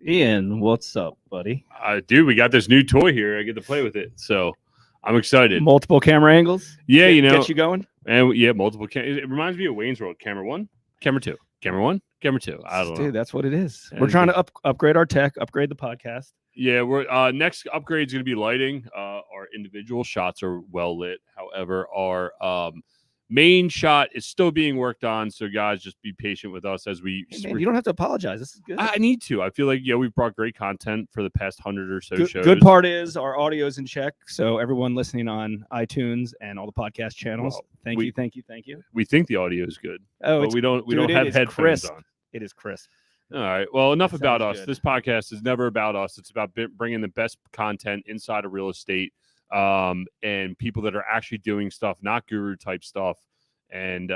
Ian, what's up, buddy? Dude, we got this new toy here. I get to play with it, so I'm excited. Multiple camera angles? Yeah, Get you going? And yeah, multiple. It reminds me of Wayne's World. Camera 1, camera 2, camera 1, camera 2. I don't know. Dude, that's what it is. We're trying to upgrade our tech, upgrade the podcast. Yeah, we're next upgrade is going to be lighting. Our individual shots are well lit. However, our main shot is still being worked on. So, guys, just be patient with us as we. Hey, man, you don't have to apologize. This is good. I need to. I feel like we've brought great content for the past 100 or so shows. Good part is our audio is in check. So everyone listening on iTunes and all the podcast channels, thank you. We think the audio is good. Oh, but we don't have headphones crisp. on. It is crisp. All right. Well, enough about us. Good. This podcast is never about us. It's about bringing the best content inside of real estate, and people that are actually doing stuff, not guru type stuff, and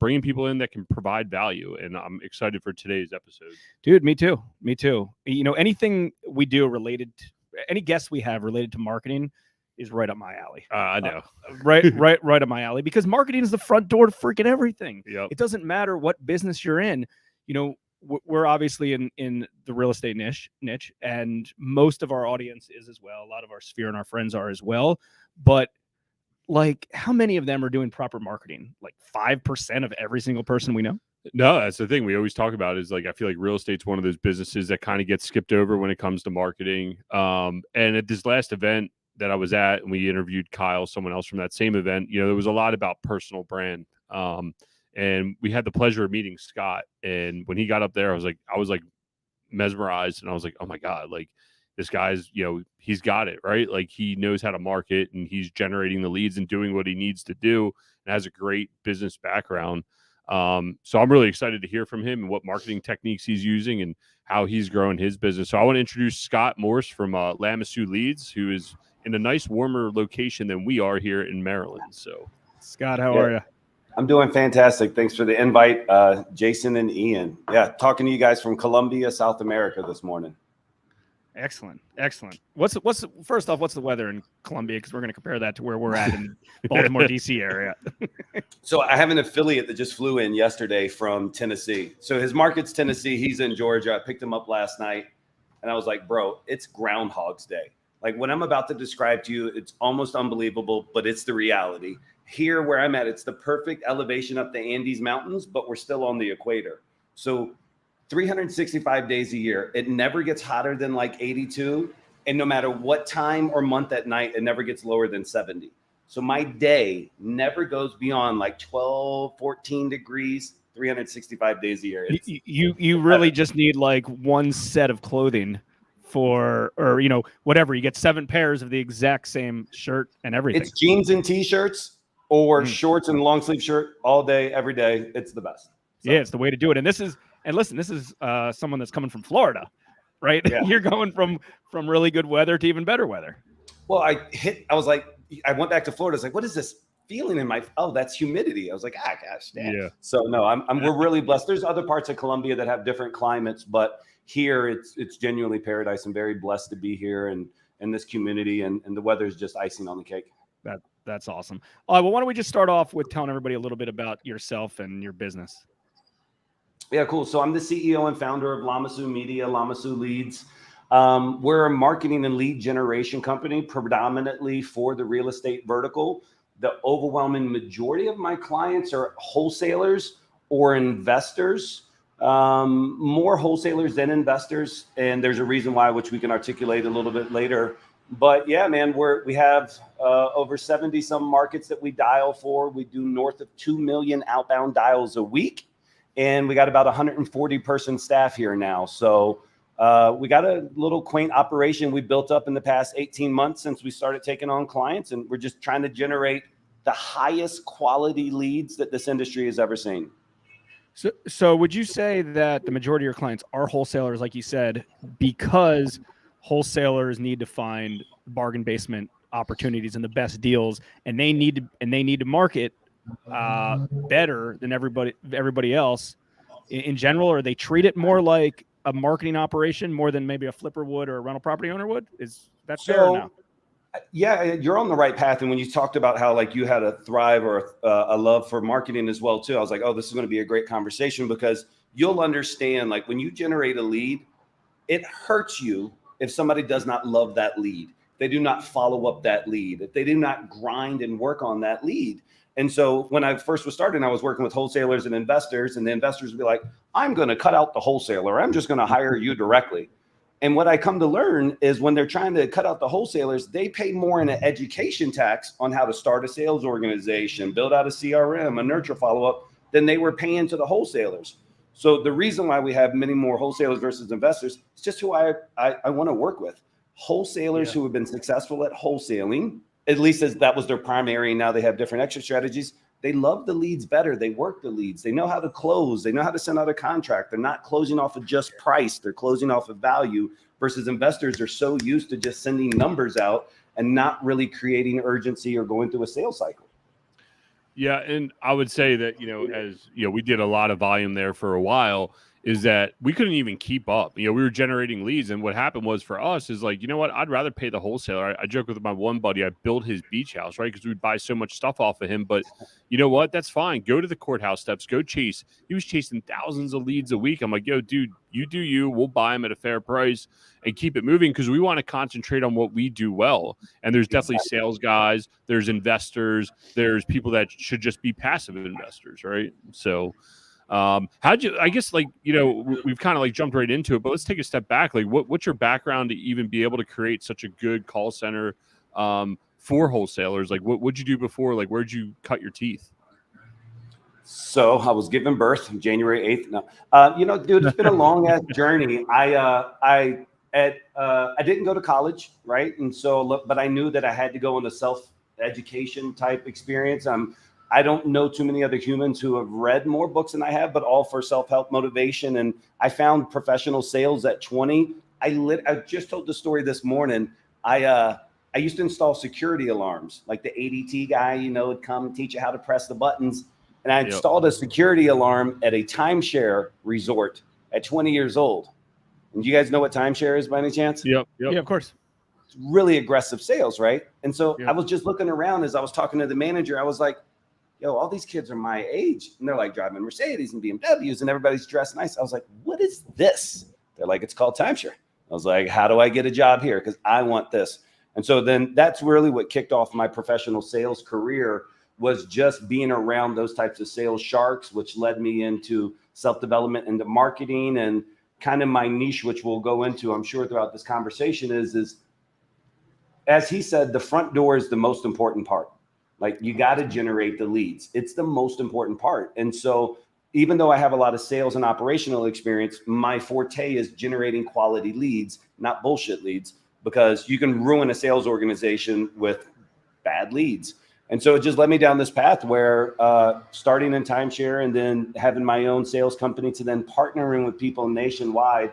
bringing people in that can provide value. And I'm excited for today's episode. Dude, me too. You know, anything we do related to, any guests we have related to marketing is right up my alley. I know. Right up my alley, because marketing is the front door to freaking everything. Yep. It doesn't matter what business you're in. You know, we're obviously in the real estate niche, and most of our audience is as well. A lot of our sphere and our friends are as well. But like, how many of them are doing proper marketing? Like 5% of every single person we know? No, that's the thing we always talk about is, like, I feel like real estate's one of those businesses that kind of gets skipped over when it comes to marketing. And at this last event that I was at, and we interviewed Kyle, someone else from that same event, there was a lot about personal brand. And we had the pleasure of meeting Scott. And when he got up there, I was like mesmerized, and I was like, oh my God, like, this guy's, he's got it, right? Like, he knows how to market, and he's generating the leads and doing what he needs to do, and has a great business background. So I'm really excited to hear from him and what marketing techniques he's using and how he's growing his business. So I want to introduce Scott Morse from Lamassu Leads, who is in a nice, warmer location than we are here in Maryland. So, Scott, how are you? I'm doing fantastic. Thanks for the invite, Jason and Ian. Yeah, talking to you guys from Colombia, South America this morning. Excellent. First off, what's the weather in Colombia? Because we're going to compare that to where we're at in Baltimore, DC area. So I have an affiliate that just flew in yesterday from Tennessee. So his market's Tennessee. He's in Georgia. I picked him up last night, and I was like, bro, it's Groundhog's Day. Like, what I'm about to describe to you, it's almost unbelievable, but it's the reality. Here where I'm at, it's the perfect elevation up the Andes Mountains, but we're still on the equator. So 365 days a year, it never gets hotter than like 82. And no matter what time or month at night, it never gets lower than 70. So my day never goes beyond like 12, 14 degrees, 365 days a year. You really just need like one set of clothing or whatever. You get 7 pairs of the exact same shirt and everything. It's jeans and t-shirts or shorts and long sleeve shirt all day, every day. It's the best. So. Yeah, it's the way to do it. And this is someone that's coming from Florida, right? Yeah. You're going from really good weather to even better weather. Well, I went back to Florida. I was like, what is this feeling in that's humidity. I was like, gosh, damn. Yeah. So no, we're really blessed. There's other parts of Colombia that have different climates, but here it's genuinely paradise. I'm very blessed to be here and in this community, and the weather is just icing on the cake. That's awesome. Well, why don't we just start off with telling everybody a little bit about yourself and your business? Yeah, cool. So I'm the CEO and founder of Lamassu Media, Lamassu Leads. We're a marketing and lead generation company, predominantly for the real estate vertical. The overwhelming majority of my clients are wholesalers or investors, more wholesalers than investors. And there's a reason why, which we can articulate a little bit later. But yeah, man, we have over 70 some markets that we dial for. We do north of 2 million outbound dials a week. And we got about 140 person staff here now. So we got a little quaint operation we built up in the past 18 months since we started taking on clients. And we're just trying to generate the highest quality leads that this industry has ever seen. So would you say that the majority of your clients are wholesalers, like you said, because wholesalers need to find bargain basement opportunities and the best deals, and they need to market better than everybody else in general, or they treat it more like a marketing operation more than maybe a flipper would or a rental property owner would? Is that fair or no? Yeah, you're on the right path. And when you talked about how like you had a thrive or a love for marketing as well too, I was like, oh, this is going to be a great conversation, because you'll understand, like, when you generate a lead, it hurts you if somebody does not love that lead. They do not follow up that lead. If they do not grind and work on that lead. And so when I first was starting, I was working with wholesalers and investors, and the investors would be like, I'm going to cut out the wholesaler. I'm just going to hire you directly. And what I come to learn is when they're trying to cut out the wholesalers, they pay more in an education tax on how to start a sales organization, build out a CRM, a nurture follow-up, than they were paying to the wholesalers. So the reason why we have many more wholesalers versus investors is just who I want to work with. Wholesalers who have been successful at wholesaling, at least as that was their primary, and now they have different exit strategies. They love the leads better. They work the leads. They know how to close. They know how to send out a contract. They're not closing off of just price. They're closing off of value, versus investors are so used to just sending numbers out and not really creating urgency or going through a sales cycle. Yeah, and I would say that, as we did a lot of volume there for a while, is that we couldn't even keep up. We were generating leads, and what happened was for us is like, you know what, I'd rather pay the wholesaler. I joke with my one buddy, I built his beach house, right? Because we'd buy so much stuff off of him. But you know what? That's fine. Go to the courthouse steps, go chase. He was chasing thousands of leads a week. I'm like, yo, dude, you do you. We'll buy them at a fair price and keep it moving, because we want to concentrate on what we do well. And there's definitely sales guys, there's investors, there's people that should just be passive investors, right? So how'd you, I guess, like, we've kind of like jumped right into it, but let's take a step back. Like, what's your background to even be able to create such a good call center for wholesalers? Like, what'd you do before? Like, where'd you cut your teeth? So I was given birth on January 8th. No, dude, it's been a long ass journey. I didn't go to college, right? And so, but I knew that I had to go on a self-education type experience. I don't know too many other humans who have read more books than I have, but all for self-help motivation. And I found professional sales at 20. I just told the story this morning. I used to install security alarms, like the ADT guy, would come and teach you how to press the buttons. And I installed a security alarm at a timeshare resort at 20 years old. And do you guys know what timeshare is by any chance? Yep. Yeah, of course. It's really aggressive sales, right? And so I was just looking around as I was talking to the manager. I was like, yo, all these kids are my age. And they're like driving Mercedes and BMWs and everybody's dressed nice. I was like, what is this? They're like, it's called timeshare. I was like, how do I get a job here? Because I want this. And so then that's really what kicked off my professional sales career, was just being around those types of sales sharks, which led me into self-development, into marketing, and kind of my niche, which we'll go into, I'm sure, throughout this conversation is, as he said, the front door is the most important part. Like, you got to generate the leads. It's the most important part. And so even though I have a lot of sales and operational experience, my forte is generating quality leads, not bullshit leads, because you can ruin a sales organization with bad leads. And so it just led me down this path where starting in timeshare and then having my own sales company to then partnering with people nationwide.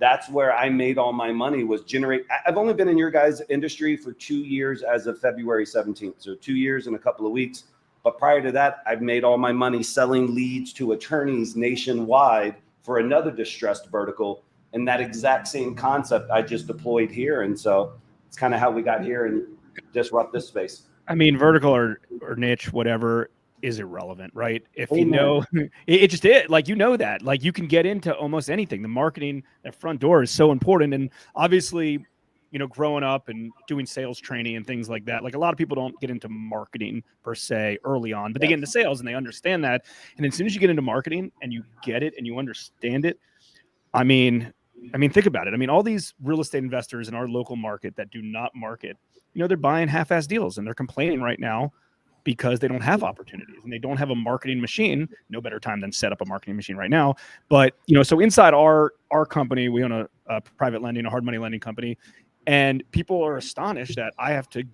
That's where I made all my money, was generate. I've only been in your guys' industry for 2 years as of February 17th. So 2 years and a couple of weeks. But prior to that, I've made all my money selling leads to attorneys nationwide for another distressed vertical. And that exact same concept I just deployed here. And so it's kind of how we got here and disrupt this space. I mean, vertical or niche, whatever, is irrelevant, right? If you know, it just is. Like, that. Like, you can get into almost anything. The marketing, that front door is so important. And obviously, growing up and doing sales training and things like that, like, a lot of people don't get into marketing per se early on, but they get into sales and they understand that. And as soon as you get into marketing and you get it and you understand it, I mean, think about it. I mean, all these real estate investors in our local market that do not market, they're buying half-ass deals and they're complaining right now because they don't have opportunities and they don't have a marketing machine. No better time than set up a marketing machine right now. But, so inside our company, we own a private lending, a hard money lending company. And people are astonished that I have to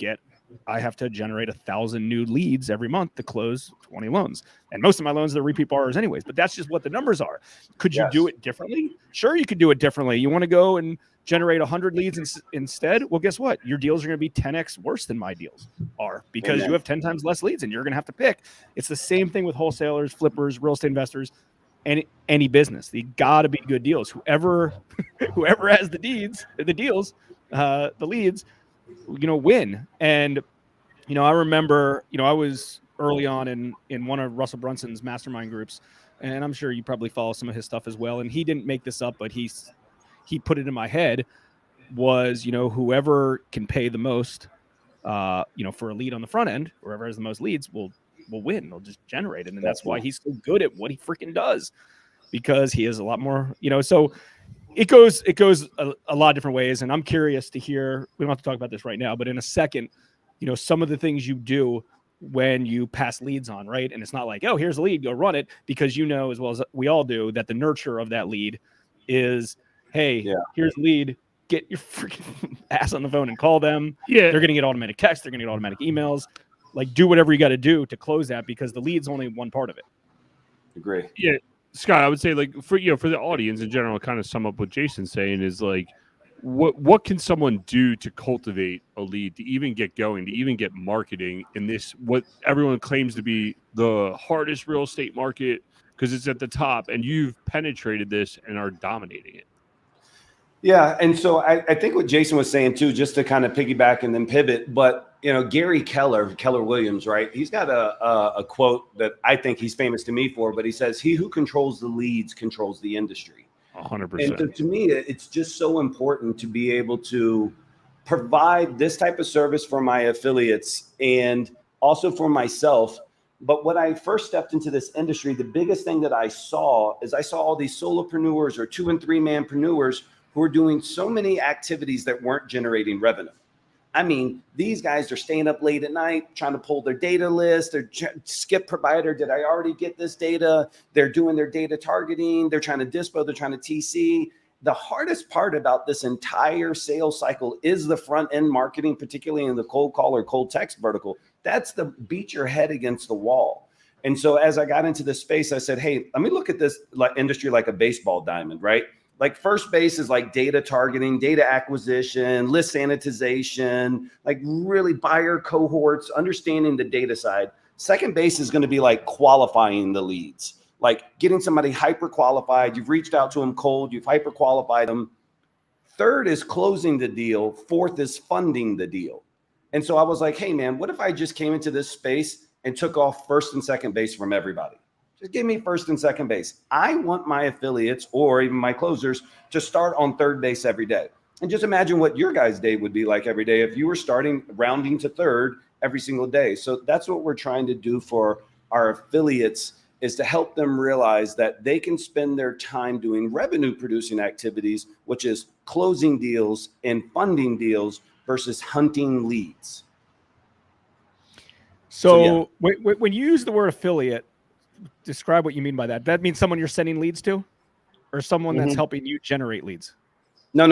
generate 1,000 new leads every month to close 20 loans. And most of my loans are repeat borrowers anyways, but that's just what the numbers are. Could you do it differently? Sure, you could do it differently. You want to go and generate 100 leads instead? Well, guess what? Your deals are going to be 10x worse than my deals are, because you have 10 times less leads and you're going to have to pick. It's the same thing with wholesalers, flippers, real estate investors, and any business. They got to be good deals. Whoever has the deals, the leads, win. And, I remember, I was early on in one of Russell Brunson's mastermind groups, and I'm sure you probably follow some of his stuff as well. And he didn't make this up, but he he put it in my head was, whoever can pay the most, for a lead on the front end, whoever has the most leads will win. They'll just generate it. And that's why he's so good at what he freaking does, because he has a lot more, so it goes a lot of different ways. And I'm curious to hear, we don't have to talk about this right now, but in a second, some of the things you do when you pass leads on, right? And it's not like, oh, here's a lead, go run it, because as well as we all do, that the nurture of that lead is, hey, here's the lead, get your freaking ass on the phone and call them. Yeah. They're going to get automatic texts. They're going to get automatic emails. Like, do whatever you got to do to close that, because the lead's only one part of it. Agree. Yeah. Scott, I would say, like, for the audience in general, kind of sum up what Jason's saying is, like, what can someone do to cultivate a lead, to even get going, to even get marketing in this, what everyone claims to be the hardest real estate market, because it's at the top, and you've penetrated this and are dominating it? Yeah. And so I think what Jason was saying too, just to kind of piggyback and then pivot, but Gary Keller Williams, right? He's got a quote that I think he's famous to me for, but he says, "He who controls the leads controls the industry." 100%. And so to me, it's just so important to be able to provide this type of service for my affiliates and also for myself. But when I first stepped into this industry, the biggest thing that I saw all these solopreneurs or 2- and 3-manpreneurs who are doing so many activities that weren't generating revenue. I mean, these guys are staying up late at night, trying to pull their data list. They're skip provider. Did I already get this data? They're doing their data targeting. They're trying to dispo. They're trying to TC. The hardest part about this entire sales cycle is the front end marketing, particularly in the cold call or cold text vertical. That's the beat your head against the wall. And so as I got into this space, I said, hey, let me look at this industry like a baseball diamond, right? Like first base is like data targeting, data acquisition, list sanitization, like really buyer cohorts, understanding the data side. Second base is going to be like qualifying the leads, like getting somebody hyper qualified. You've reached out to them cold, you've hyper qualified them. Third is closing the deal. Fourth is funding the deal. And so I was like, hey man, what if I just came into this space and took off first and second base from everybody? Just give me first and second base. I want my affiliates or even my closers to start on third base every day. And just imagine what your guys' day would be like every day if you were starting rounding to third every single day. So that's what we're trying to do for our affiliates, is to help them realize that they can spend their time doing revenue producing activities, which is closing deals and funding deals versus hunting leads. So when you use the word affiliate, describe what you mean by that. That means someone you're sending leads to, or someone that's helping you generate leads? No.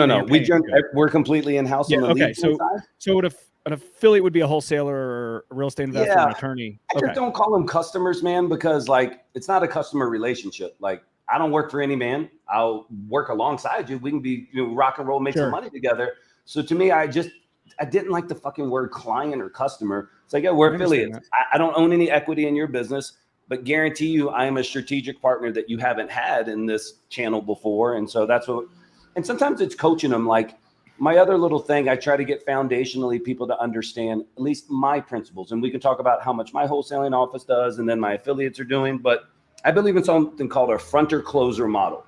We're completely in-house on the lead side. So an affiliate would be a wholesaler or a real estate investor, an attorney. I just don't call them customers, man, because like it's not a customer relationship. Like I don't work for any man. I'll work alongside you. We can be rock and roll, make some money together. So to me, I didn't like the fucking word client or customer. It's like, yeah, we're affiliates. I don't own any equity in your business, but guarantee you I am a strategic partner that you haven't had in this channel before. And so that's what, and sometimes it's coaching them. Like my other little thing, I try to get foundationally people to understand at least my principles. And we can talk about how much my wholesaling office does and then my affiliates are doing, but I believe in something called a fronter closer model.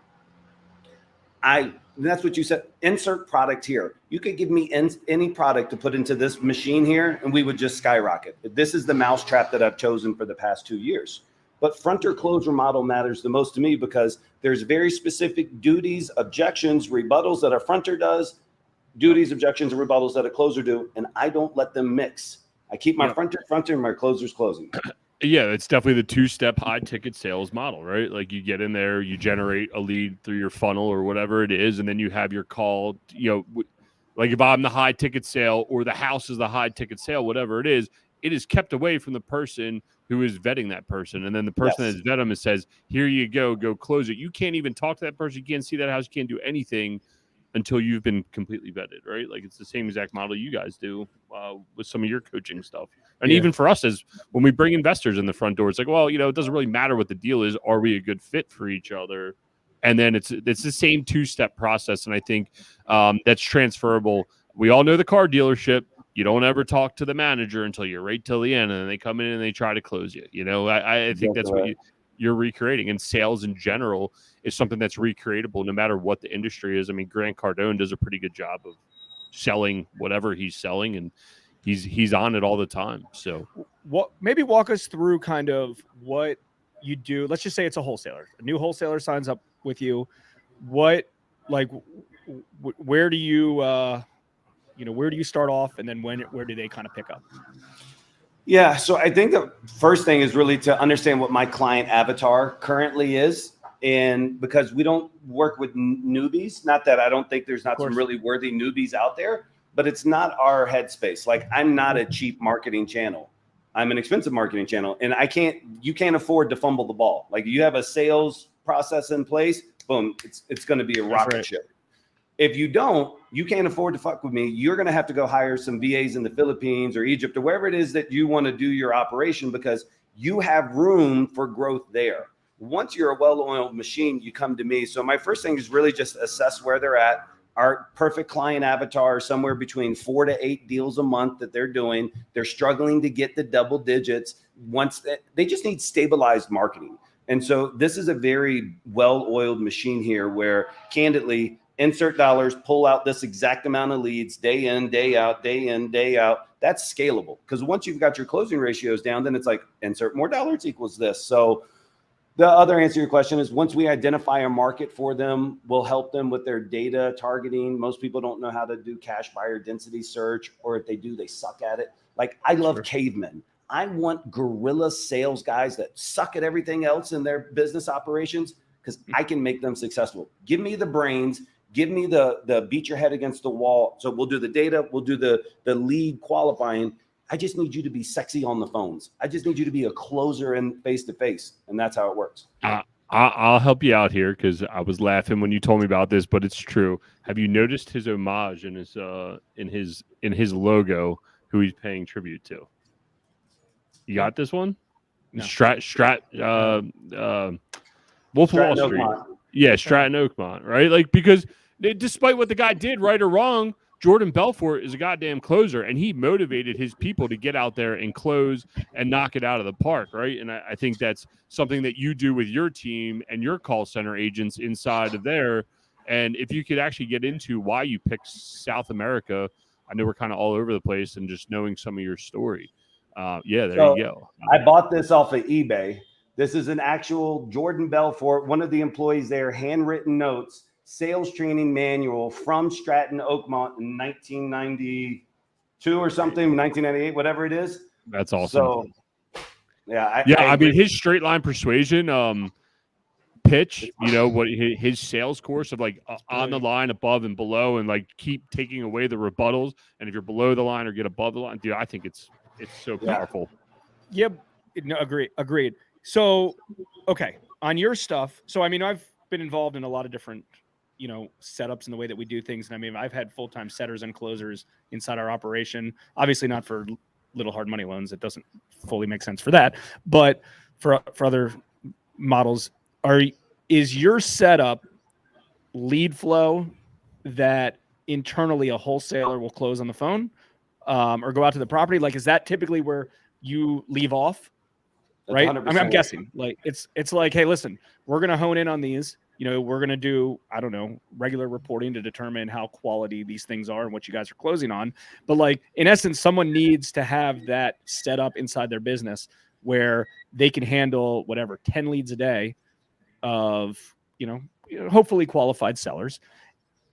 That's what you said. Insert product here. You could give me any product to put into this machine here, and we would just skyrocket. This is the mousetrap that I've chosen for the past 2 years. But fronter closer model matters the most to me because there's very specific duties, objections, rebuttals that a fronter does, duties, objections, and rebuttals that a closer do, and I don't let them mix. I keep my fronter and my closers closing. Yeah, it's definitely the 2-step high ticket sales model, right? Like you get in there, you generate a lead through your funnel or whatever it is, and then you have your call, like if I'm the high ticket sale or the house is the high ticket sale, whatever it is kept away from the person who is vetting that person. And then the person that's vetting them says, here you go close it. You can't even talk to that person. You can't see that house. You can't do anything until you've been completely vetted, right? Like it's the same exact model you guys do with some of your coaching stuff. And even for us, as when we bring investors in the front door, it's like, well, it doesn't really matter what the deal is. Are we a good fit for each other? And then it's the same 2-step process. And I think that's transferable. We all know the car dealership. You don't ever talk to the manager until you're right till the end. And then they come in and they try to close you. I think that's what you're recreating. And sales in general is something that's recreatable no matter what the industry is. I mean, Grant Cardone does a pretty good job of selling whatever he's selling, and he's on it all the time. So maybe walk us through kind of what you do. Let's just say it's a wholesaler. A new wholesaler signs up with you. What, like, where do you, where do you start off, and then where do they kind of pick up? Yeah, so I think the first thing is really to understand what my client avatar currently is. And because we don't work with newbies, not that I don't think there's not some really worthy newbies out there, but it's not our headspace. Like, I'm not a cheap marketing channel. I'm an expensive marketing channel, and you can't afford to fumble the ball. Like, you have a sales process in place, boom, it's going to be a rocket ship. If you don't, you can't afford to fuck with me. You're going to have to go hire some VAs in the Philippines or Egypt or wherever it is that you want to do your operation, because you have room for growth there. Once you're a well-oiled machine, you come to me. So my first thing is really just assess where they're at. Our perfect client avatar is somewhere between 4 to 8 deals a month that they're doing. They're struggling to get the double digits. They just need stabilized marketing. And so this is a very well-oiled machine here where, candidly, insert dollars, pull out this exact amount of leads, day in, day out, day in, day out. That's scalable, because once you've got your closing ratios down, then it's like insert more dollars equals this. So the other answer to your question is, once we identify a market for them, we'll help them with their data targeting. Most people don't know how to do cash buyer density search, or if they do, they suck at it. Like, I love cavemen. I want guerrilla sales guys that suck at everything else in their business operations, because I can make them successful. Give me the brains. Give me the beat your head against the wall. So we'll do the data. We'll do the lead qualifying. I just need you to be sexy on the phones. I just need you to be a closer in face-to-face. And that's how it works. I'll help you out here, because I was laughing when you told me about this, but it's true. Have you noticed his homage in his logo, who he's paying tribute to? You got this one? No. Wolf of Wall Street. Yeah, Stratton Oakmont, right? Like, because despite what the guy did, right or wrong, Jordan Belfort is a goddamn closer, and he motivated his people to get out there and close and knock it out of the park, right? And I think that's something that you do with your team and your call center agents inside of there. And if you could actually get into why you picked South America, I know we're kind of all over the place, and just knowing some of your story. There you go. I bought this off of eBay. This is an actual Jordan Belfort, one of the employees there, handwritten notes, sales training manual from Stratton Oakmont in 1992 or something, 1998, whatever it is. That's awesome. So, I mean, his straight line persuasion pitch, what his sales course of, like, on the line, above and below, and, like, keep taking away the rebuttals. And if you're below the line or get above the line, dude, I think it's so powerful. Yeah, no, agreed. So, okay, on your stuff. So, I mean, I've been involved in a lot of different, setups in the way that we do things. And I mean, I've had full-time setters and closers inside our operation, obviously not for little hard money loans. It doesn't fully make sense for that, but for other models, is your setup lead flow that internally a wholesaler will close on the phone, or go out to the property? Like, is that typically where you leave off? Right. I mean, I'm guessing, like, it's like, hey, listen, we're going to hone in on these, we're going to do, I don't know, regular reporting to determine how quality these things are and what you guys are closing on. But, like, in essence, someone needs to have that set up inside their business where they can handle whatever 10 leads a day of, hopefully qualified sellers.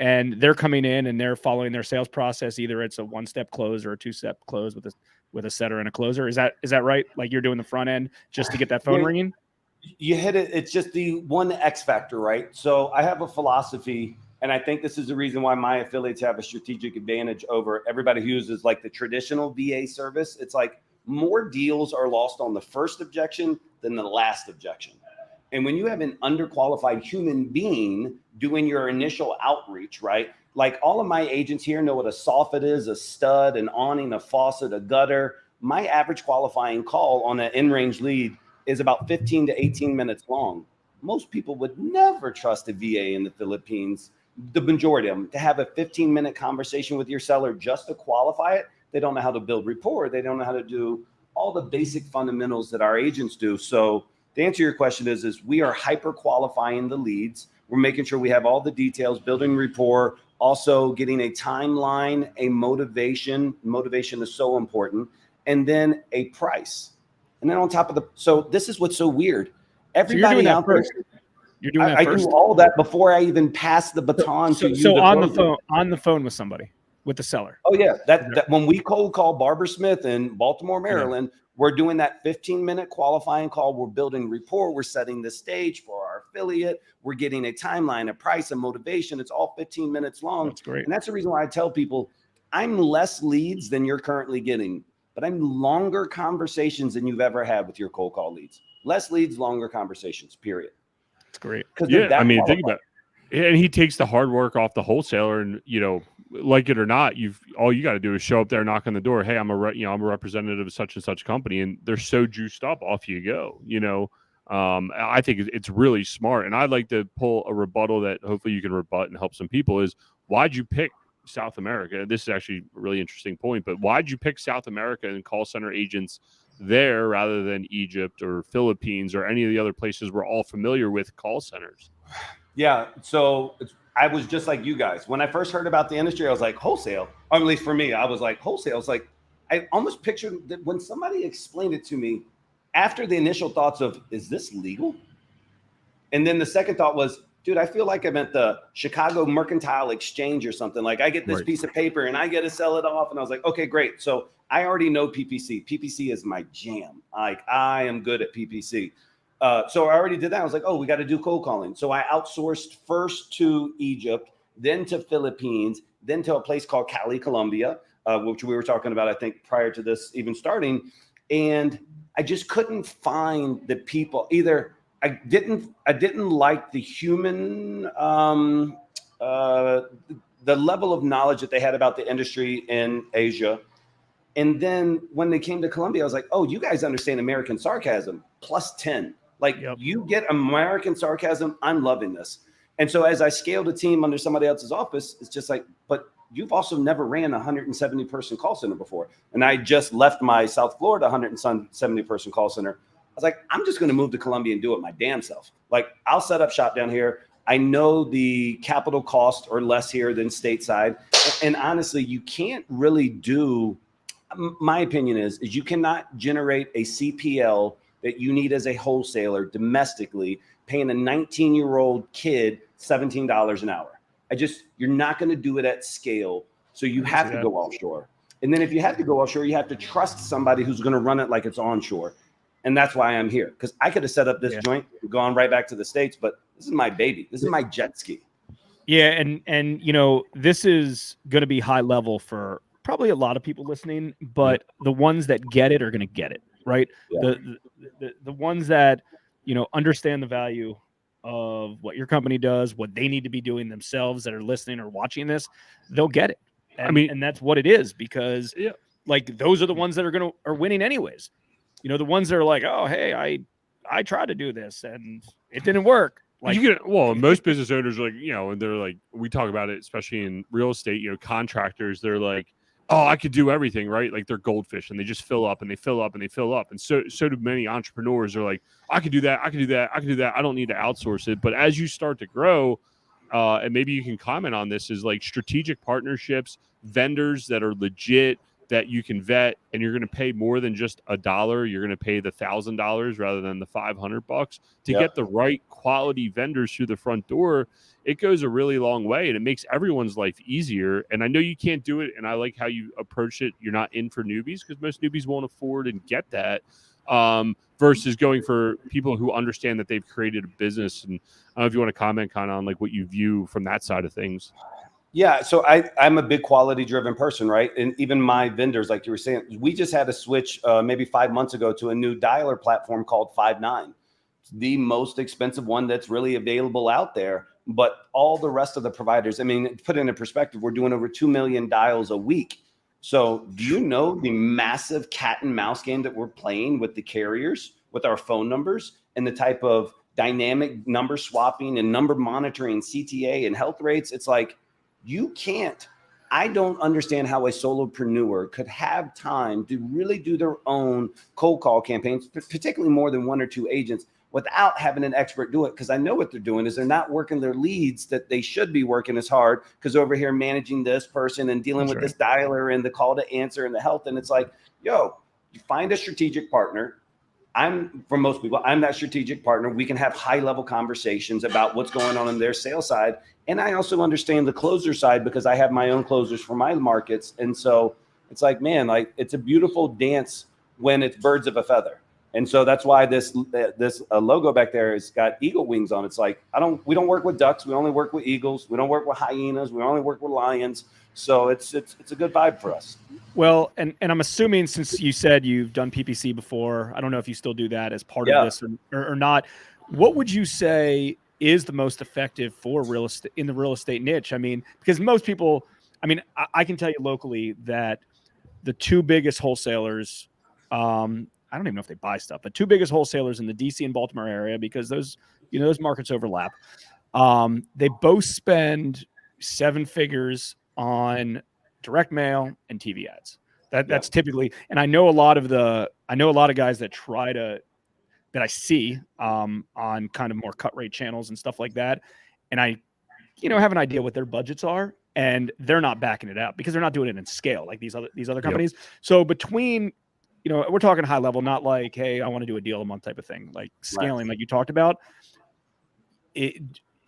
And they're coming in and they're following their sales process. Either it's a 1-step close or a 2-step close with a setter and a closer. Is that right? Like, you're doing the front end just to get that phone ringing? You hit it. It's just the one X factor, right? So I have a philosophy, and I think this is the reason why my affiliates have a strategic advantage over everybody who uses, like, the traditional VA service. It's like, more deals are lost on the first objection than the last objection. And when you have an underqualified human being doing your initial outreach, right? Like, all of my agents here know what a soffit is, a stud, an awning, a faucet, a gutter. My average qualifying call on an in-range lead is about 15 to 18 minutes long. Most people would never trust a VA in the Philippines, the majority of them, to have a 15-minute conversation with your seller just to qualify it. They don't know how to build rapport. They don't know how to do all the basic fundamentals that our agents do. So the answer to your question is we are hyper qualifying the leads. We're making sure we have all the details, building rapport, also getting a timeline, a motivation. Motivation is so important. And then a price. And then on top of so this is what's so weird. Everybody out there. You're doing that I first? do all that before I even pass the baton to you. So on the phone with somebody, with the seller. Oh yeah, that when we cold call Barbara Smith in Baltimore, Maryland, we're doing that 15-minute qualifying call. We're building rapport. We're setting the stage for our affiliate. We're getting a timeline, a price, a motivation. It's all 15 minutes long. That's great. And that's the reason why I tell people I'm less leads than you're currently getting, but I'm longer conversations than you've ever had with your cold call leads. Less leads, longer conversations, period. That's great. Yeah, I mean, think about it. And he takes the hard work off the wholesaler, and like it or not, all you got to do is show up there, knock on the door. Hey, I'm a representative of such and such company, and they're so juiced up. Off you go. I think it's really smart, and I'd like to pull a rebuttal that hopefully you can rebut and help some people. Is why'd you pick South America? This is actually a really interesting point, but why'd you pick South America and call center agents there rather than Egypt or Philippines or any of the other places we're all familiar with call centers? Yeah, so I was just like you guys. When I first heard about the industry, I was like, wholesale. Or at least for me, I was like, wholesale. It's like, I almost pictured that when somebody explained it to me, after the initial thoughts of, is this legal? And then the second thought was, dude, I feel like I'm at the Chicago Mercantile Exchange or something. Like I get this piece of paper and I get to sell it off. And I was like, okay, great. So I already know PPC. PPC is my jam. Like I am good at PPC. So I already did that. I was like, oh, we got to do cold calling. So I outsourced first to Egypt, then to Philippines, then to a place called Cali, Colombia, which we were talking about, I think, prior to this even starting. And I just couldn't find the people. Either I didn't like the human, the level of knowledge that they had about the industry in Asia. And then when they came to Colombia, I was like, oh, you guys understand American sarcasm, plus 10. Like you get American sarcasm. I'm loving this. And so as I scaled a team under somebody else's office, it's just like, but you've also never ran a 170 person call center before. And I just left my South Florida 170 person call center. I was like, I'm just going to move to Colombia and do it my damn self. Like I'll set up shop down here. I know the capital cost or less here than stateside. And honestly, you can't really do, my opinion is you cannot generate a CPL that you need as a wholesaler domestically, paying a 19-year-old kid $17 an hour. You're not going to do it at scale. So you have to go offshore. And then if you have to go offshore, you have to trust somebody who's going to run it like it's onshore. And that's why I'm here. Because I could have set up this joint and gone right back to the States, but this is my baby. This is my jet ski. Yeah. And this is going to be high level for probably a lot of people listening, but the ones that get it are going to get it. Right. Yeah. The ones that, understand the value of what your company does, what they need to be doing themselves that are listening or watching this, they'll get it. And, and that's what it is, because like those are the ones that are winning anyways. The ones that are like, oh, hey, I tried to do this and it didn't work. Like, most business owners are like, and they're like, we talk about it, especially in real estate, contractors, they're like, oh, I could do everything, right? Like they're goldfish and they just fill up and they fill up and they fill up. And so do many entrepreneurs are like, I could do that. I could do that. I could do that. I don't need to outsource it. But as you start to grow, and maybe you can comment on this, is like strategic partnerships, vendors that are legit, that you can vet, and you're going to pay more than just $1. You're going to pay the $1,000 rather than the $500 to get the right quality vendors through the front door. It goes a really long way, and it makes everyone's life easier. And I know you can't do it, and I like how you approach it. You're not in for newbies, because most newbies won't afford and get that, versus going for people who understand that they've created a business. And I don't know if you want to comment kind of on like what you view from that side of things. Yeah, so I'm a big quality driven person, right? And even my vendors, like you were saying, we just had to switch maybe 5 months ago to a new dialer platform called 5.9. It's the most expensive one that's really available out there. But all the rest of the providers, I mean, put it in perspective, we're doing over 2 million dials a week. So do you know the massive cat and mouse game that we're playing with the carriers, with our phone numbers, and the type of dynamic number swapping and number monitoring, CTA and health rates? It's like, you can't. I don't understand how a solopreneur could have time to really do their own cold call campaigns, particularly more than 1 or 2 agents, without having an expert do it. Because I know what they're doing is they're not working their leads that they should be working as hard, because over here managing this person and dealing with this dialer and the call to answer and the health. And it's like, yo, you find a strategic partner. For most people, I'm that strategic partner. We can have high level conversations about what's going on their sales side. And I also understand the closer side because I have my own closers for my markets. And so it's like, man, like it's a beautiful dance when it's birds of a feather. And so that's why this logo back there has got eagle wings on. It's like, we don't work with ducks. We only work with eagles. We don't work with hyenas. We only work with lions. So it's a good vibe for us. Well, and I'm assuming, since you said you've done PPC before, I don't know if you still do that as part of this or not. What would you say is the most effective for real estate in the real estate niche? I mean, because most people, I mean, I can tell you locally that the 2 biggest wholesalers, I don't even know if they buy stuff, but 2 biggest wholesalers in the DC and Baltimore area, because those markets overlap. They both spend 7 figures on direct mail and TV ads. That's typically, and I know a lot of guys that that I see on kind of more cut rate channels and stuff like that. And I, have an idea what their budgets are, and they're not backing it out because they're not doing it in scale like these other companies. So between, we're talking high level, not like, hey, I want to do a deal a month type of thing, like scaling, like you talked about.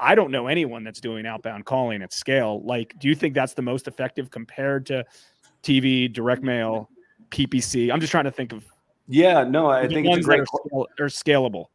I don't know anyone that's doing outbound calling at scale. Like, do you think that's the most effective compared to TV, direct mail, PPC? I'm just trying to think of. Yeah, no, I think it's a great or scalable.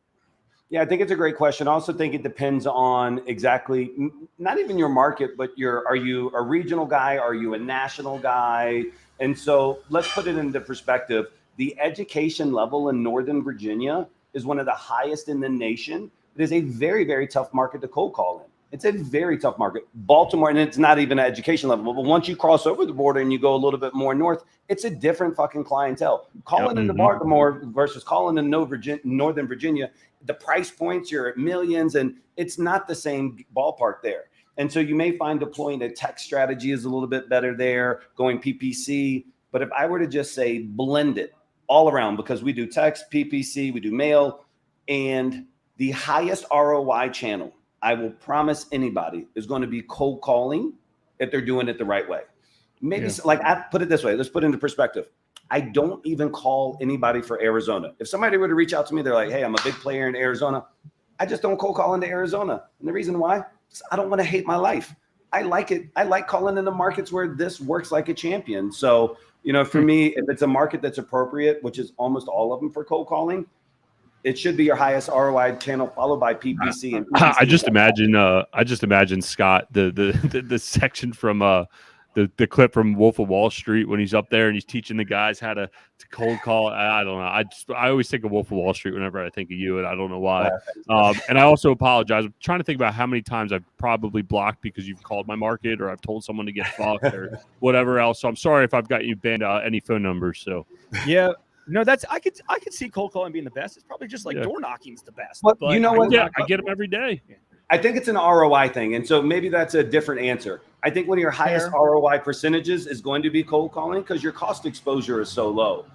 Yeah, I think it's a great question. I also think it depends on exactly, not even your market, but are you a regional guy? Are you a national guy? And so let's put it into perspective. The education level in Northern Virginia is one of the highest in the nation. It is a very, very tough market to cold call in. It's a very tough market. Baltimore, and it's not even an education level, but once you cross over the border and you go a little bit more north, it's a different fucking clientele. Calling into Baltimore versus calling in Northern Virginia, the price points, you're at millions, and it's not the same ballpark there. And so you may find deploying a tech strategy is a little bit better there, going PPC. But if I were to just say blend it all around, because we do text, PPC, we do mail, and the highest ROI channel, I will promise anybody, is going to be cold calling if they're doing it the right way. Maybe like I put it this way, let's put it into perspective. I don't even call anybody for Arizona. If somebody were to reach out to me, they're like, hey, I'm a big player in Arizona. I just don't cold call into Arizona. And the reason why is I don't want to hate my life. I like it. I like calling into markets where this works like a champion. So, for me, if it's a market that's appropriate, which is almost all of them for cold calling, it should be your highest ROI channel, followed by PPC. And PPC. I just imagine Scott, the section from the clip from Wolf of Wall Street when he's up there and he's teaching the guys how to cold call. I don't know. I always think of Wolf of Wall Street whenever I think of you, and I don't know why. And I also apologize. I'm trying to think about how many times I've probably blocked because you've called my market or I've told someone to get fucked or whatever else. So I'm sorry if I've got you banned any phone numbers. So yeah. No, I could see cold calling being the best. It's probably just like door knocking's the best. But you know what? I get them every day. I think it's an ROI thing. And so maybe that's a different answer. I think one of your highest ROI percentages is going to be cold calling because your cost exposure is so low.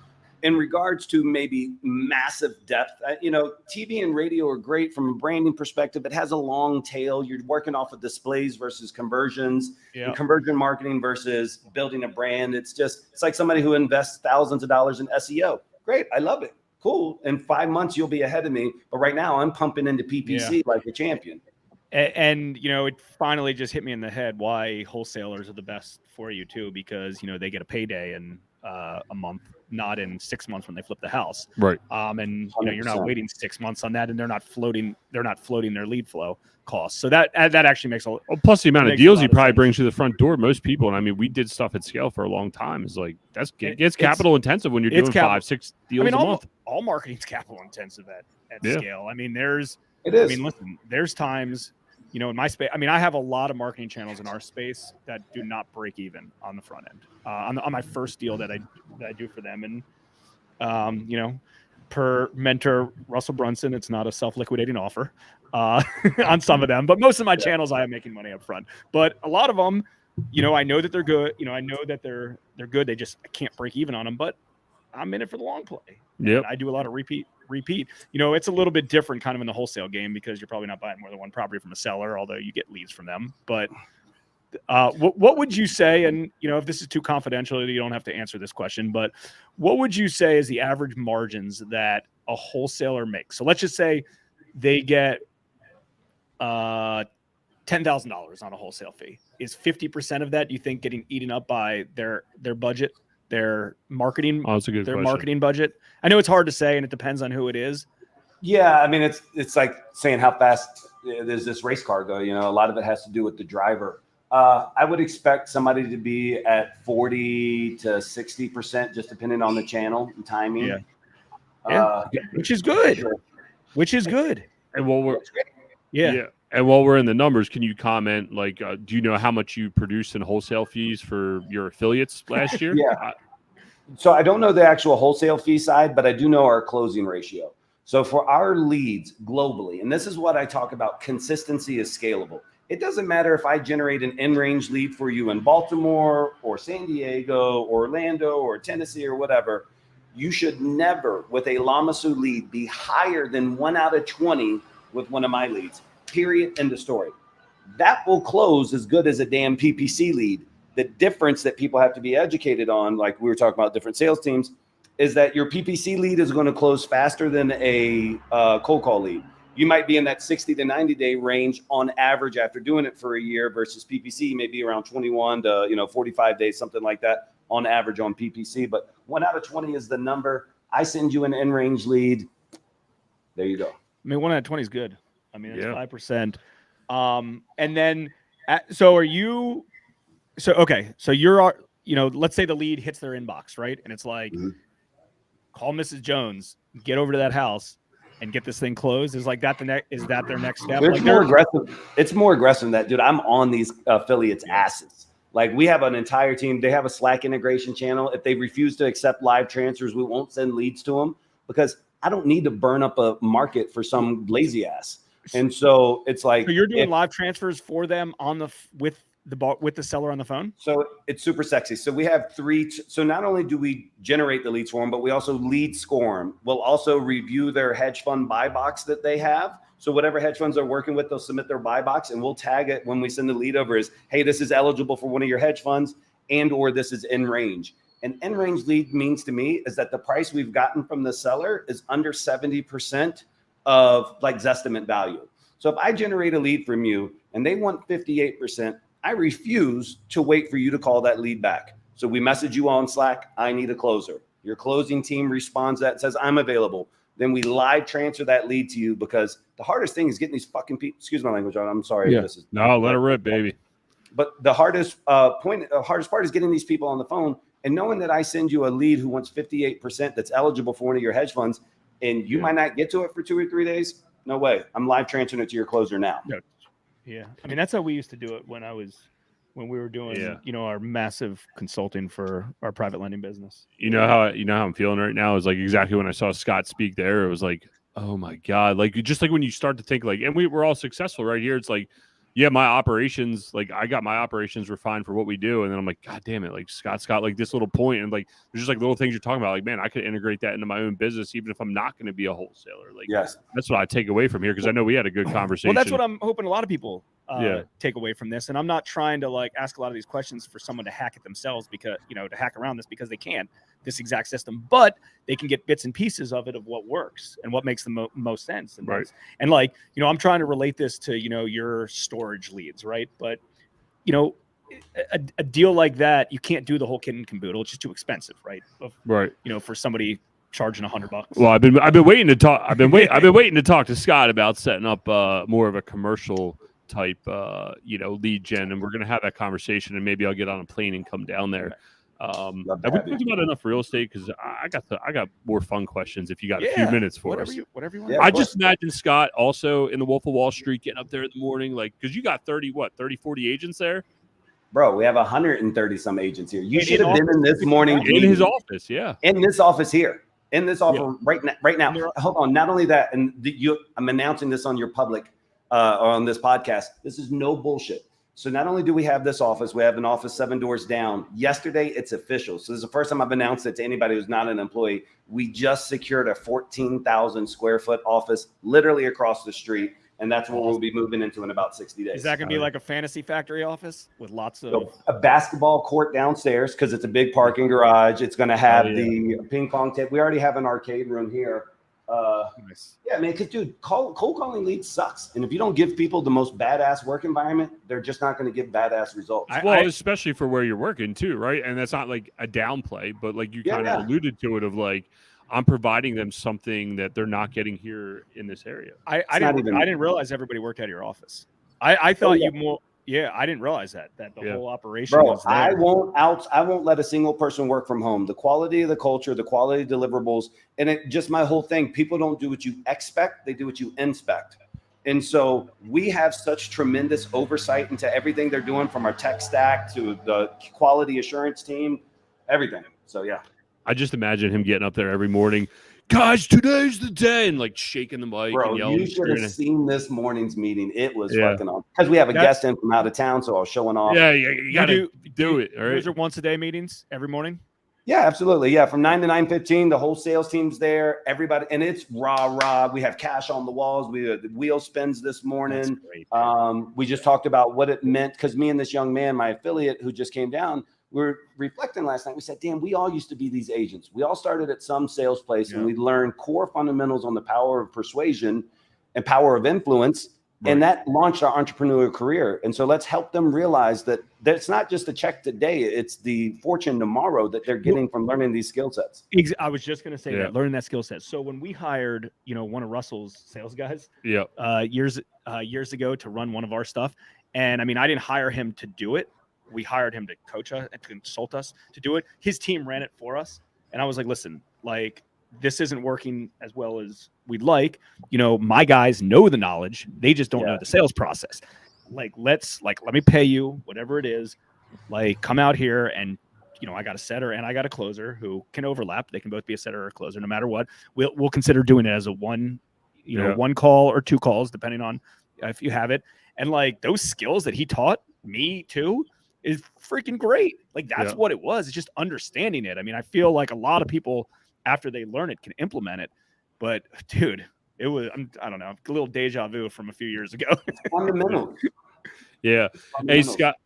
In regards to maybe massive depth, TV and radio are great from a branding perspective. It has a long tail. You're working off of displays versus conversions, and conversion marketing versus building a brand. It's like somebody who invests thousands of dollars in SEO. Great. I love it. Cool. In 5 months, you'll be ahead of me. But right now I'm pumping into PPC like a champion. And it finally just hit me in the head why wholesalers are the best for you too, because they get a payday in a month, not in 6 months when they flip the house. Right. And you're not waiting 6 months on that, and they're not floating their lead flow costs. So that actually makes a plus the amount of deals he probably brings to the front door. Most people, and I mean, we did stuff at scale for a long time. It's like it's capital intensive when you're doing 5-6 deals a month. All marketing's capital intensive at scale. I mean, listen, there's times. In my space, I mean, I have a lot of marketing channels in our space that do not break even on the front end. On my first deal that I do for them, and per mentor Russell Brunson, it's not a self-liquidating offer on some of them, but most of my channels I am making money up front. But a lot of them, I know that they're good. I know that they're good. I can't break even on them, but I'm in it for the long play. Yep. I do a lot of repeat. It's a little bit different kind of in the wholesale game because you're probably not buying more than one property from a seller, although you get leads from them. But what would you say? And if this is too confidential, you don't have to answer this question. But what would you say is the average margins that a wholesaler makes? So let's just say they get $10,000 on a wholesale fee. Is 50% of that, do you think, getting eaten up by their budget, their marketing? Oh, that's a good question. Marketing budget. I know it's hard to say, and it depends on who it is. Yeah, I mean, it's like saying how fast does this race car go? A lot of it has to do with the driver. I would expect somebody to be at 40 to 60%, just depending on the channel and timing. Yeah. Which is good. Sure. Which is good. And and while we're in the numbers, can you comment, like, do you know how much you produced in wholesale fees for your affiliates last year? Yeah. So I don't know the actual wholesale fee side, but I do know our closing ratio. So for our leads globally, and this is what I talk about, consistency is scalable. It doesn't matter if I generate an in-range lead for you in Baltimore or San Diego or Orlando or Tennessee or whatever. You should never, with a Lamassu lead, be higher than 1 out of 20 with one of my leads. Period. End of story. That will close as good as a damn PPC lead. The difference that people have to be educated on, like we were talking about different sales teams, is that your PPC lead is going to close faster than a cold call lead. You might be in that 60 to 90 day range on average after doing it for a year versus PPC maybe around 21 to 45 days, something like that on average on PPC. But 1 out of 20 is the number. I send you an in-range lead. There you go. I mean, 1 out of 20 is good. I mean, it's 5%. And then, so are you? So okay, so you're let's say the lead hits their inbox, right? And it's like, call Mrs. Jones, get over to that house, and get this thing closed. Is like that is that their next step? It's more aggressive. It's more aggressive than that, dude. I'm on these affiliates' asses. Like, we have an entire team. They have a Slack integration channel. If they refuse to accept live transfers, we won't send leads to them because I don't need to burn up a market for some lazy ass. And so it's like, so you're doing live transfers for them with the seller on the phone. So it's super sexy. So we have 3. So not only do we generate the leads for them, but we also lead score them. We'll also review their hedge fund buy box that they have. So whatever hedge funds they're working with, they'll submit their buy box, and we'll tag it when we send the lead over as, hey, this is eligible for one of your hedge funds, and or this is in range. An in range lead means to me is that the price we've gotten from the seller is under 70% of like Zestimate value. So if I generate a lead from you and they want 58%, I refuse to wait for you to call that lead back. So we message you on Slack, I need a closer. Your closing team responds to that and says, I'm available. Then we live transfer that lead to you, because the hardest thing is getting these fucking people, excuse my language, I'm sorry. Yeah. No, let it rip, baby. But the hardest part is getting these people on the phone and knowing that I send you a lead who wants 58% that's eligible for one of your hedge funds, and you might not get to it for 2 or 3 days. No way. I'm live transferring it to your closer now. Yeah. I mean, that's how we used to do it when we were doing, our massive consulting for our private lending business. You know how I'm feeling right now is like exactly when I saw Scott speak there. It was like, oh my God. Like, just like when you start to think like, and we're all successful right here. It's like, yeah, my operations, like I got my operations refined for what we do. And then I'm like, God damn it. Like Scott's got like this little point, and like, there's just like little things you're talking about. Like, man, I could integrate that into my own business, even if I'm not going to be a wholesaler. Like, yes, that's what I take away from here. Cause I know we had a good conversation. Well, that's what I'm hoping a lot of people take away from this. And I'm not trying to like ask a lot of these questions for someone to hack it themselves, because, to hack around this, because they can this exact system, but they can get bits and pieces of it, of what works and what makes the most sense. And right. And like, I'm trying to relate this to, your storage leads, right? But, a deal like that, you can't do the whole kit and caboodle. It's just too expensive, right? Right. For somebody charging $100. Well, I've been waiting to talk. I've been waiting to talk to Scott about setting up more of a commercial type, lead gen, and we're going to have that conversation, and maybe I'll get on a plane and come down there. Have we talked about enough real estate? Because I got more fun questions if you got a few minutes for us. Whatever you want. Yeah, I just imagine Scott also in the Wolf of Wall Street getting up there in the morning, like, because you got 30, 40 agents there? Bro, we have 130 some agents here. You should have been in this morning in his office, in this office here, in this office right now. Hold on. Not only that, and I'm announcing this on your public or on this podcast. This is no bullshit. So not only do we have this office, we have an office 7 doors down. Yesterday, it's official. So this is the first time I've announced it to anybody who's not an employee. We just secured a 14,000 square foot office literally across the street. And that's what we'll be moving into in about 60 days. Is that going to be like a fantasy factory office with lots of a basketball court downstairs? Because it's a big parking garage. It's going to have the ping pong table. We already have an arcade room here. nice. Yeah, man, because dude, cold calling leads sucks. And if you don't give people the most badass work environment, they're just not going to get badass results. Well, especially for where you're working too, right? And that's not like a downplay, but like you kind of alluded to it of like, I'm providing them something that they're not getting here in this area. I didn't realize everybody worked out of your office. I thought you more. Yeah, I didn't realize that the whole operation. Bro, was there. I won't let a single person work from home. The quality of the culture, the quality of deliverables, and it just my whole thing. People don't do what you expect; they do what you inspect. And so we have such tremendous oversight into everything they're doing, from our tech stack to the quality assurance team, everything. So yeah. I just imagine him getting up there every morning. Guys, today's the day, and like shaking the mic and yelling. You should have seen this morning's meeting. It was fucking on, because we have a guest in from out of town, so I was showing off. Yeah, you gotta do it. All right. Those are once a day meetings every morning. Yeah, absolutely. Yeah, from 9 to 9:15, the whole sales team's there. Everybody, and it's rah. We have cash on the walls. The wheel spins this morning. We just talked about what it meant, because me and this young man, my affiliate who just came down, we were reflecting last night. We said, damn, we all used to be these agents. We all started at some sales place, and we learned core fundamentals on the power of persuasion and power of influence. Right. And that launched our entrepreneurial career. And so let's help them realize that it's not just a check today. It's the fortune tomorrow that they're getting from learning these skill sets. I was just going to say that, learning that skill set. So when we hired, one of Russell's sales guys years ago to run one of our stuff, and I mean, I didn't hire him to do it. We hired him to coach us and to consult us to do it. His team ran it for us. And I was like, listen, like, this isn't working as well as we'd like. My guys know the knowledge. They just don't know the sales process. Let me pay you whatever it is. Like, come out here and, I got a setter and I got a closer who can overlap. They can both be a setter or a closer, no matter what. We'll consider doing it as a one call or 2 calls, depending on if you have it. And like, those skills that he taught me too is freaking great. Like, that's what it was. It's just understanding it. I mean, I feel like a lot of people, after they learn it, can implement it. But dude, it was, I don't know, a little deja vu from a few years ago. Fundamentals. Yeah. Hey, Scott,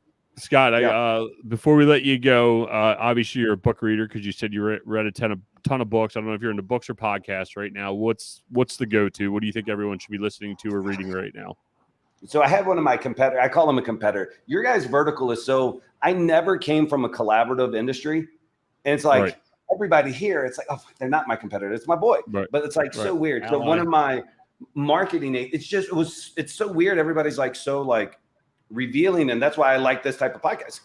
before we let you go, obviously you're a book reader, because you said you read a ton of books. I don't know if you're into books or podcasts right now. What's the go-to? What do you think everyone should be listening to or reading right now? So I had one of my competitors. I call him a competitor. Your guys' vertical is so. I never came from a collaborative industry, and it's like everybody here. It's like, oh, they're not my competitor. It's my boy. Right. But it's like so weird. So one of my marketing, it's so weird. Everybody's like so like revealing, and that's why I like this type of podcast.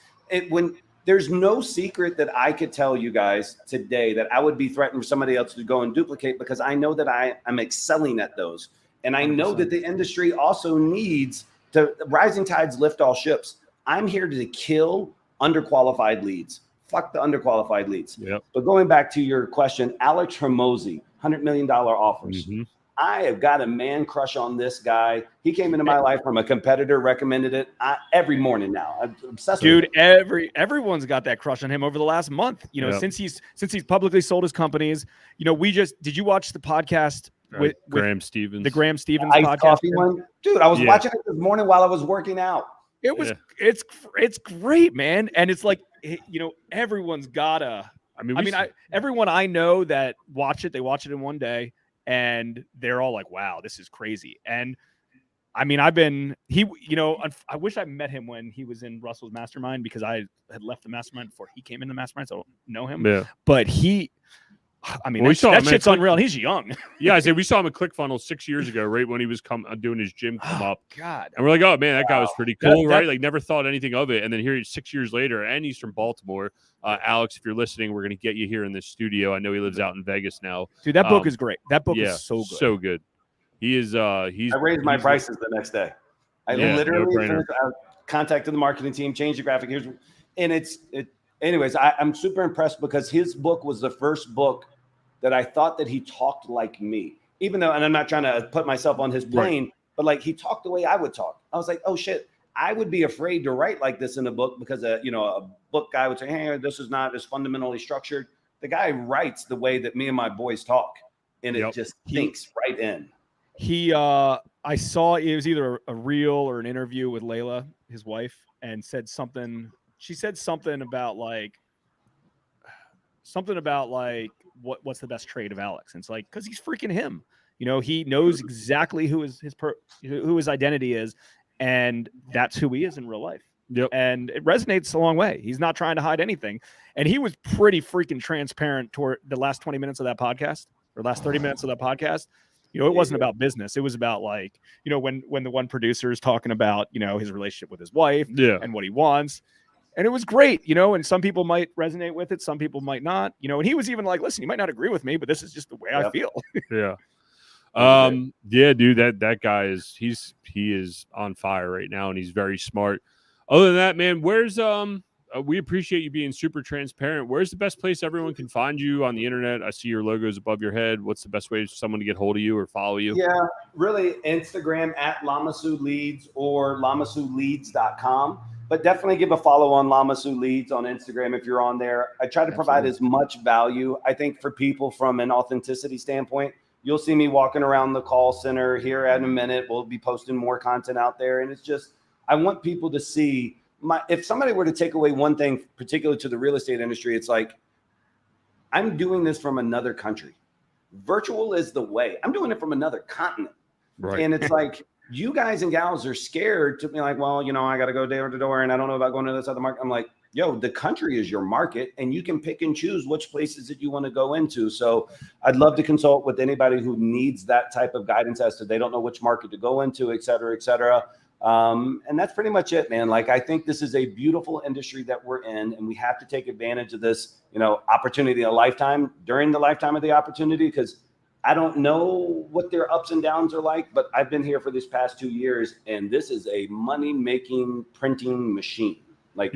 When there's no secret that I could tell you guys today that I would be threatened for somebody else to go and duplicate, because I know that I'm excelling at those. And I know 100%. That the industry also needs to, rising tides lift all ships. I'm here to kill underqualified leads. Fuck the underqualified leads. Yep. But going back to your question, Alex Hermosi, $100 million offers. Mm-hmm. I have got a man crush on this guy. He came into my life from a competitor, recommended it every morning now. I'm obsessed with it. Everyone's got that crush on him over the last month. Since he's publicly sold his companies. Did you watch the podcast with Graham Stevens? The Graham Stevens Iced podcast coffee one? Dude, I was watching it this morning while I was working out. It's great, man. And it's like, everyone's gotta. Everyone I know that they watch it in one day. And they're all like, wow, this is crazy. And I mean, I wish I met him when he was in Russell's mastermind, because I had left the mastermind before he came in the mastermind. So I don't know him. Yeah. But that shit's unreal. And he's young. Yeah. I say we saw him at ClickFunnels 6 years ago, right when he was doing his gym come up. God. And we're like, oh man, that guy was pretty cool, right? Like, never thought anything of it. And then here he's 6 years later, and he's from Baltimore. Alex, if you're listening, we're going to get you here in this studio. I know he lives out in Vegas now. Dude, that book is great. That book is so good. So good. He is. I raised my prices the next day. I literally contacted the marketing team, changed the graphic. Anyways, I'm super impressed, because his book was the first book that I thought that he talked like me, even though, and I'm not trying to put myself on his plane, but like, he talked the way I would talk. I was like, oh shit, I would be afraid to write like this in a book because a book guy would say, hey, this is not as fundamentally structured. The guy writes the way that me and my boys talk, and it just sinks right in. I saw it was either a reel or an interview with Layla, his wife, and said something. She said something about like what's the best trait of Alex? And it's like, because he's freaking him. He knows exactly who his identity is, and that's who he is in real life. Yep. And it resonates a long way. He's not trying to hide anything. And he was pretty freaking transparent toward the last 20 minutes of that podcast, or last 30 minutes of that podcast. It wasn't about business. It was about like, when the one producer is talking about, his relationship with his wife and what he wants. And it was great, and some people might resonate with it. Some people might not, and he was even like, listen, you might not agree with me, but this is just the way I feel. Yeah. Dude, that guy he is on fire right now, and he's very smart. Other than that, man, where's we appreciate you being super transparent. Where's the best place everyone can find you on the internet? I see your logos above your head. What's the best way for someone to get hold of you or follow you? Yeah, really Instagram at Lamassu Leads or lamassuleads.com. But definitely give a follow on Lamassu Leads on Instagram if you're on there. I try to provide as much value, I think, for people from an authenticity standpoint. You'll see me walking around the call center here in a minute. We'll be posting more content out there. And it's just, I want people to see if somebody were to take away one thing, particularly to the real estate industry, it's like, I'm doing this from another country. Virtual is the way. I'm doing it from another continent. Right. And it's like, you guys and gals are scared to be like, well, I got to go door to door and I don't know about going to this other market. I'm like, yo, the country is your market and you can pick and choose which places that you want to go into. So I'd love to consult with anybody who needs that type of guidance as to they don't know which market to go into, et cetera, et cetera. And that's pretty much it, man. Like, I think this is a beautiful industry that we're in, and we have to take advantage of this, opportunity a lifetime during the lifetime of the opportunity, because I don't know what their ups and downs are like, but I've been here for these past 2 years, and this is a money-making printing machine. Like,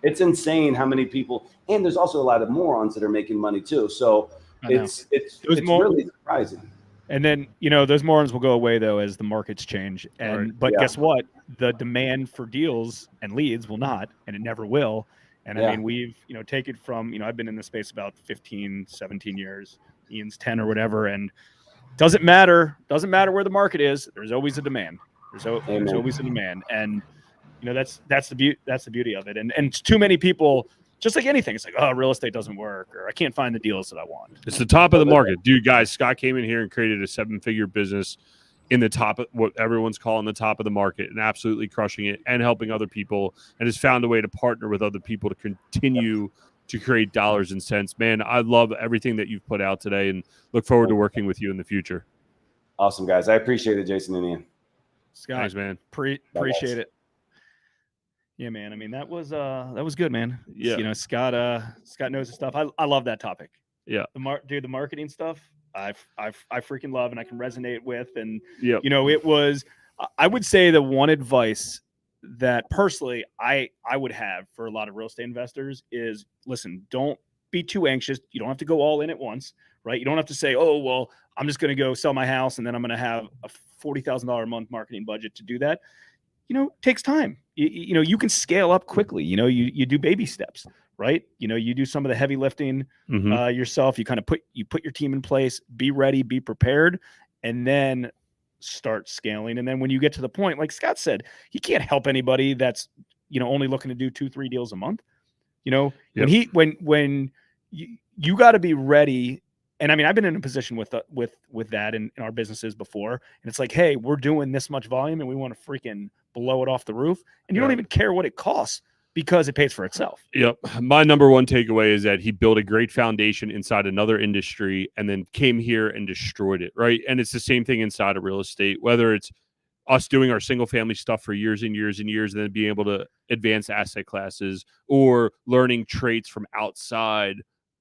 it's insane how many people, and there's also a lot of morons that are making money too. So it's really surprising. And then, those morons will go away though as the markets change. But guess what? The demand for deals and leads will not, and it never will. And I mean, we've, taken from, I've been in this space about 15, 17 years, Ian's 10 or whatever. And doesn't matter where the market is. There's always a demand. There's always a demand. And, that's the beauty of it. And too many people, just like anything, it's like, oh, real estate doesn't work, or I can't find the deals that I want. It's the top of the market. Dude, guys, Scott came in here and created a 7-figure business in the top of what everyone's calling the top of the market, and absolutely crushing it and helping other people, and has found a way to partner with other people to continue to create dollars and cents. Man, I love everything that you've put out today and look forward to working with you in the future. Awesome, guys. I appreciate it, Jason and Ian. Scott, thanks, man. Appreciate it. Yeah, man. I mean, that was good, man. Yeah. Scott knows his stuff. I love that topic. Yeah. The marketing stuff, I freaking love, and I can resonate with. And it was, I would say, the one advice that personally I would have for a lot of real estate investors is, listen, don't be too anxious. You don't have to go all in at once, right? You don't have to say, oh, well, I'm just going to go sell my house and then I'm going to have a $40,000 a month marketing budget to do that. It takes time. You can scale up quickly. You do baby steps, right? You do some of the heavy lifting yourself. You kind of put your team in place, be ready, be prepared, and then start scaling. And then when you get to the point, like Scott said, he can't help anybody that's, only looking to do 2-3 deals a month. When you got to be ready. And I mean, I've been in a position with that in our businesses before, and it's like, hey, we're doing this much volume and we want to freaking blow it off the roof, and you don't even care what it costs because it pays for itself. Yep. My number one takeaway is that he built a great foundation inside another industry and then came here and destroyed it, right? And it's the same thing inside of real estate, whether it's us doing our single family stuff for years and years and years, and then being able to advance asset classes, or learning traits from outside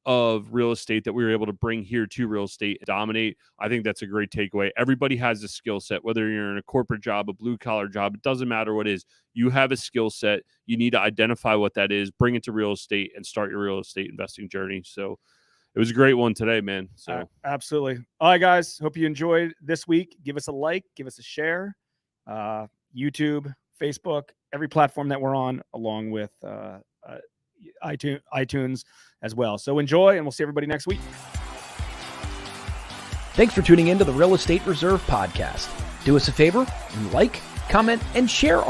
of real estate that we were able to bring here to real estate and dominate. I think that's a great takeaway. Everybody has a skill set, whether you're in a corporate job, a blue collar job, it doesn't matter what it is. You have a skill set. You need to identify what that is, bring it to real estate, and start your real estate investing journey. So it was a great one today, man. So absolutely. All right, guys. Hope you enjoyed this week. Give us a like, give us a share. YouTube, Facebook, every platform that we're on, along with iTunes as well. So enjoy, and we'll see everybody next week. Thanks for tuning in to the Real Estate Reserve podcast. Do us a favor and like, comment, and share our